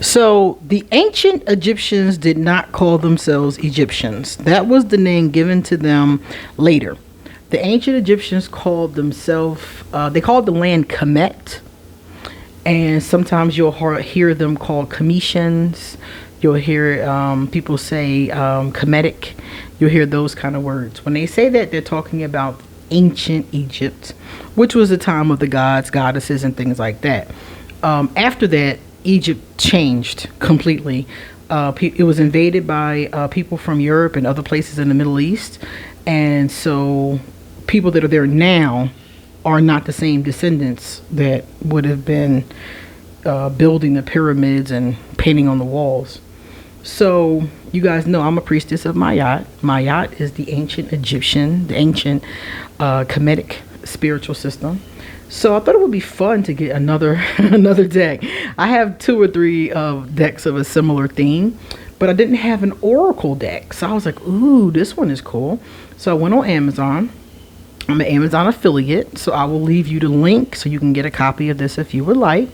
So the ancient Egyptians did not call themselves Egyptians. That was the name given to them later. The ancient Egyptians called themselves, they called the land Kemet. And sometimes you'll hear them called Cometians. You'll hear people say Kemetic. You'll hear those kind of words. When they say that, they're talking about ancient Egypt, which was the time of the gods, goddesses, and things like that. After that, Egypt changed completely. It was invaded by people from Europe and other places in the Middle East. And so people that are there now are not the same descendants that would have been building the pyramids and painting on the walls. So you guys know I'm a priestess of Mayat. Mayat is the ancient Egyptian, the ancient Kemetic spiritual system. So I thought it would be fun to get another deck. I have 2 or 3 decks of a similar theme, but I didn't have an oracle deck. So I was like, ooh, this one is cool. So I went on Amazon. I'm an Amazon affiliate, so I will leave you the link so you can get a copy of this if you would like.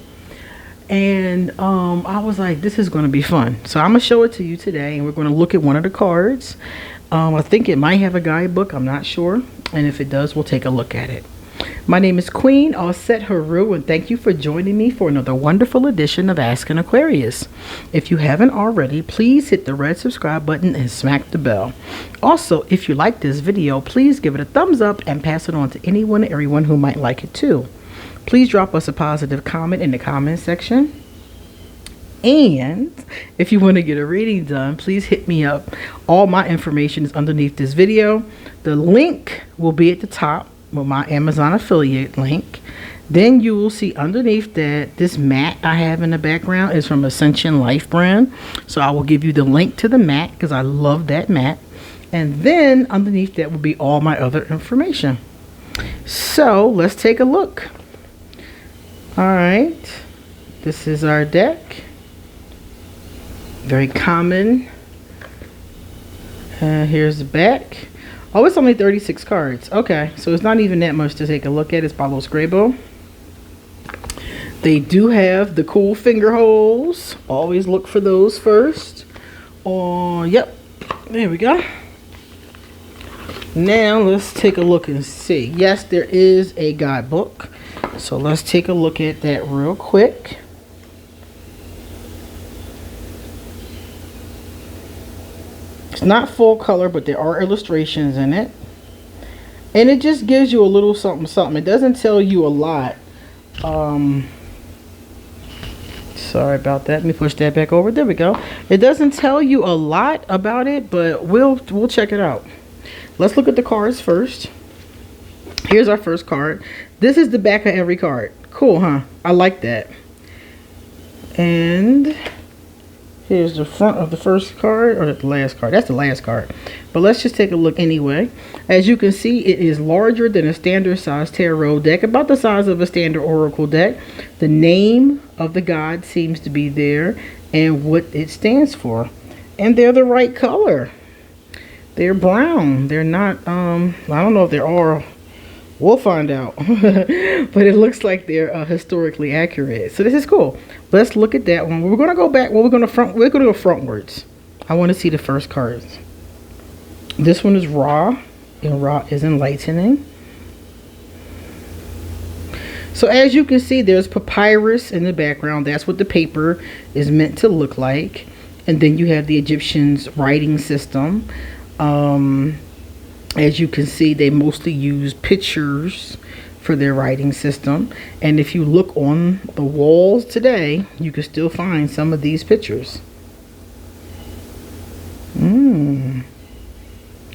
And I was like, this is going to be fun. So I'm going to show it to you today, and we're going to look at one of the cards. I think it might have a guidebook. I'm not sure. And if it does, we'll take a look at it. My name is QueenAusetHeru, and thank you for joining me for another wonderful edition of Ask an Aquarius. If you haven't already, please hit the red subscribe button and smack the bell. Also, if you like this video, please give it a thumbs up and pass it on to anyone and everyone who might like it too. Please drop us a positive comment in the comment section. And if you want to get a reading done, please hit me up. All my information is underneath this video. The link will be at the top with my Amazon affiliate link. Then you will see underneath that this mat I have in the background is from Ascension Life brand. So I will give you the link to the mat because I love that mat. And then underneath that will be all my other information. So let's take a look. All right, this is our deck. Very common. Here's the back. Oh, it's only 36 cards. Okay, so it's not even that much to take a look at. It's Paulo Scribo. They do have the cool finger holes. Always look for those first. Oh, yep. There we go. Now let's take a look and see. Yes, there is a guidebook. So let's take a look at that real quick. It's not full color, but there are illustrations in it. And it just gives you a little something, something. It doesn't tell you a lot. Sorry about that. Let me push that back over. There we go. It doesn't tell you a lot about it, but we'll check it out. Let's look at the cards first. Here's our first card. This is the back of every card. Cool, huh? I like that. And here's the front of the first card, or the last card. That's the last card. But let's just take a look anyway. As you can see, it is larger than a standard size tarot deck, about the size of a standard oracle deck. The name of the god seems to be there and what it stands for. And they're the right color. They're brown. They're not, I don't know if they are. We'll find out. But it looks like they're historically accurate. So this is cool. Let's look at that one. We're going to go back. Well, we're going to go frontwards. I want to see the first cards. This one is Ra, and Ra is enlightening. So as you can see, there's papyrus in the background. That's what the paper is meant to look like. And then you have the Egyptians' writing system. As you can see, they mostly use pictures for their writing system. And if you look on the walls today, you can still find some of these pictures.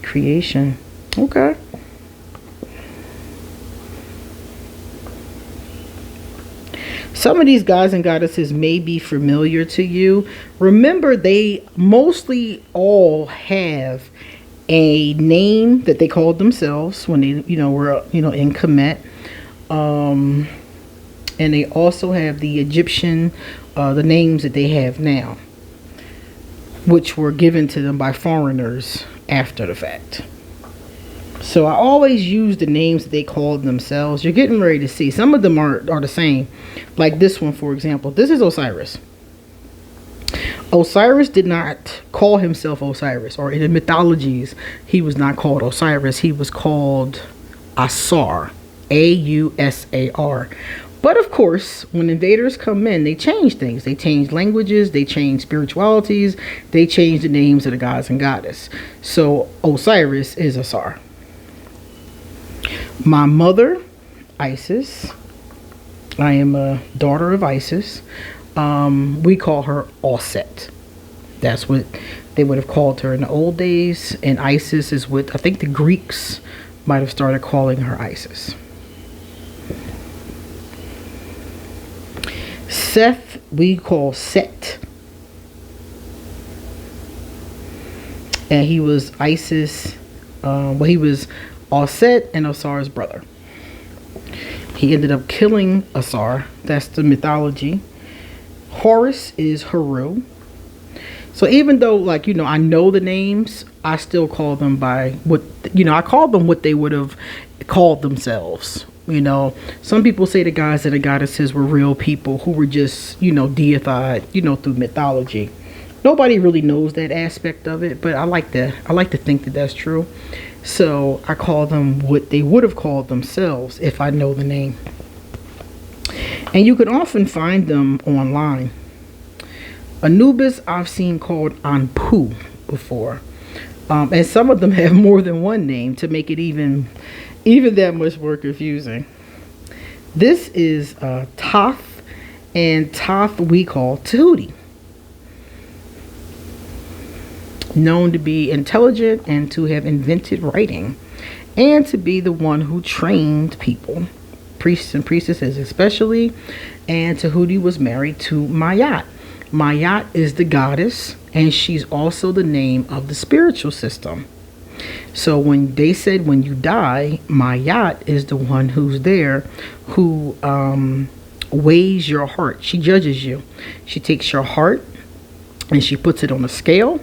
Creation. Okay. Some of these gods and goddesses may be familiar to you. Remember, they mostly all have a name that they called themselves when they, were, in Kemet. And they also have the Egyptian, the names that they have now, which were given to them by foreigners after the fact. So I always use the names that they called themselves. You're getting ready to see. Some of them are the same. Like this one, for example. This is Osiris. Osiris did not call himself Osiris, or in the mythologies, he was not called Osiris. He was called Asar, Ausar. But of course, when invaders come in, they change things. They change languages, they change spiritualities, they change the names of the gods and goddess. So Osiris is Asar. My mother, Isis. I am a daughter of Isis. We call her Auset. That's what they would have called her in the old days. And Isis is what I think the Greeks might have started calling her Isis. Seth, we call Set. And he was Isis. He was Auset and Asar's brother. He ended up killing Asar. That's the mythology. Horus is Heru. So even though, like, I know the names, I still call them by what, I call them what they would have called themselves. Some people say the gods and the goddesses were real people who were just, deified, through mythology. Nobody really knows that aspect of it, but I like to think that that's true. So I call them what they would have called themselves if I know the name. And you can often find them online. Anubis I've seen called Anpu before. And some of them have more than one name to make it even that much more confusing. This is Thoth, and Thoth we call Tahuti. Known to be intelligent and to have invented writing, and to be the one who trained people, priests and priestesses especially. And Tahuti was married to Mayat. Mayat is the goddess, and she's also the name of the spiritual system. So when they said when you die, Mayat is the one who's there, who weighs your heart. She judges you. She takes your heart and she puts it on a scale,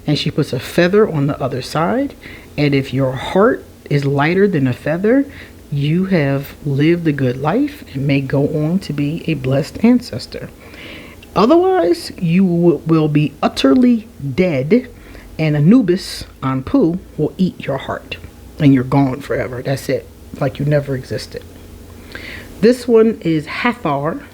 and she puts a feather on the other side. And if your heart is lighter than a feather, you have lived a good life and may go on to be a blessed ancestor. Otherwise, you will be utterly dead, and Anubis, Anpu, will eat your heart, and you're gone forever. That's it. Like you never existed. This one is Hathor.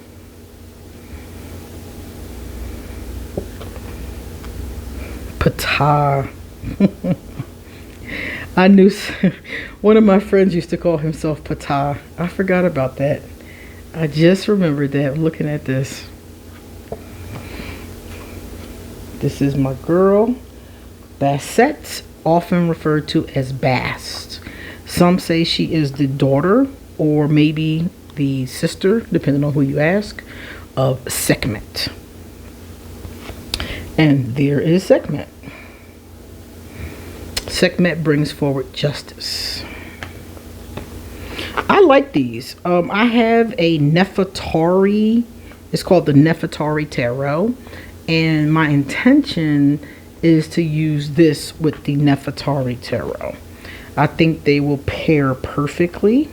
Ptah. I knew one of my friends used to call himself Ptah. I forgot about that. I just remembered that looking at this. This is my girl, Basset, often referred to as Bast. Some say she is the daughter, or maybe the sister, depending on who you ask, of Sekhmet. And there is Sekhmet. Sekhmet brings forward justice. I like these. I have a Nefertari. It's called the Nefertari Tarot. And my intention is to use this with the Nefertari Tarot. I think they will pair perfectly.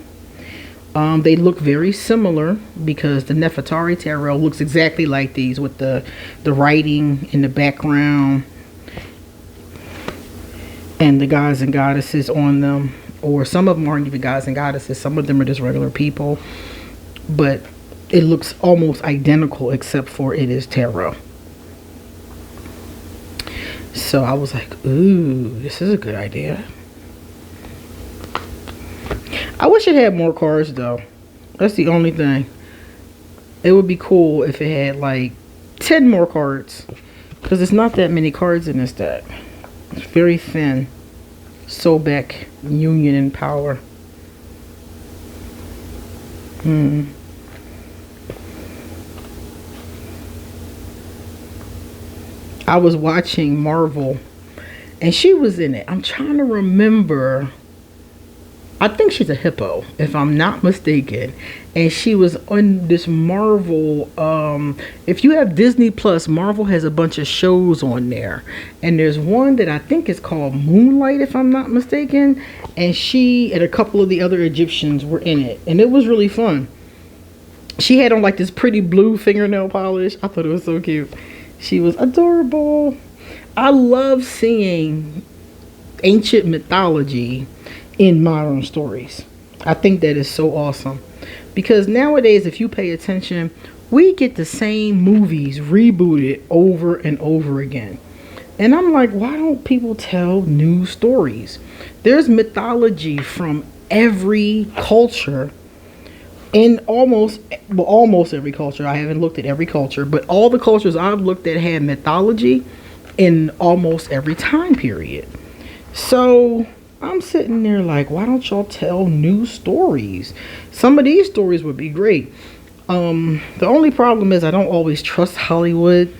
They look very similar because the Nefertari Tarot looks exactly like these with the writing in the background and the gods and goddesses on them. Or some of them aren't even gods and goddesses. Some of them are just regular people. But it looks almost identical except for it is tarot. So I was like, ooh, this is a good idea. I wish it had more cards though. That's the only thing. It would be cool if it had like 10 more cards. Because it's not that many cards in this deck. It's very thin. Sobek, Union and Power. I was watching Marvel and she was in it. I'm trying to remember. I think she's a hippo, if I'm not mistaken. And she was on this Marvel. If you have Disney Plus, Marvel has a bunch of shows on there. And there's one that I think is called Moonlight, if I'm not mistaken. And she and a couple of the other Egyptians were in it. And it was really fun. She had on like this pretty blue fingernail polish. I thought it was so cute. She was adorable. I love seeing ancient mythology in modern stories. I think that is so awesome. Because nowadays, if you pay attention, we get the same movies rebooted over and over again. And I'm like, why don't people tell new stories? There's mythology from every culture, in almost every culture. I haven't looked at every culture, but all the cultures I've looked at had mythology in almost every time period. So I'm sitting there like, why don't y'all tell new stories? Some of these stories would be great. The only problem is I don't always trust Hollywood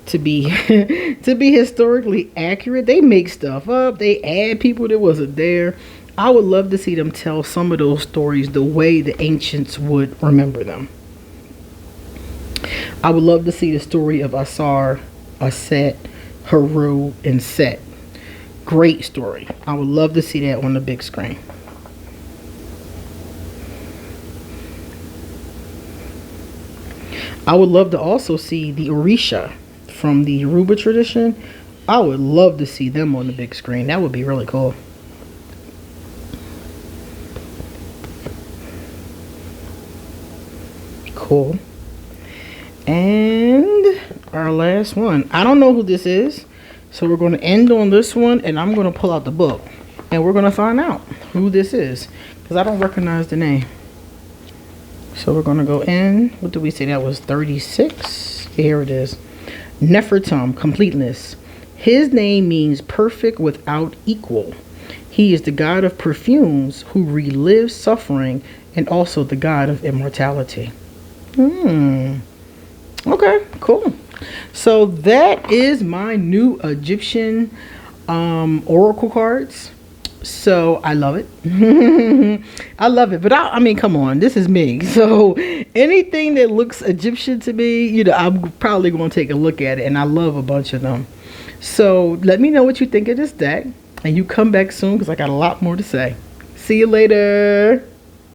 to be to be historically accurate. They make stuff up. They add people that wasn't there. I would love to see them tell some of those stories the way the ancients would remember them. I would love to see the story of Asar, Aset, Heru, and Set. Great story. I would love to see that on the big screen. I would love to also see the Orisha from the Yoruba tradition. I would love to see them on the big screen. That would be really cool. Cool. And our last one. I don't know who this is, so we're going to end on this one, and I'm going to pull out the book, and we're going to find out who this is, because I don't recognize the name. So we're going to go in. What did we say? That was 36. Here it is. Nefertum, completeness. His name means perfect without equal. He is the god of perfumes who relives suffering, and also the god of immortality. Okay, cool. So that is my new Egyptian oracle cards. So I love it. I love it. But I mean, come on, this is me. So anything that looks Egyptian to me, you know, I'm probably going to take a look at it. And I love a bunch of them. So let me know what you think of this deck. And you come back soon because I got a lot more to say. See you later.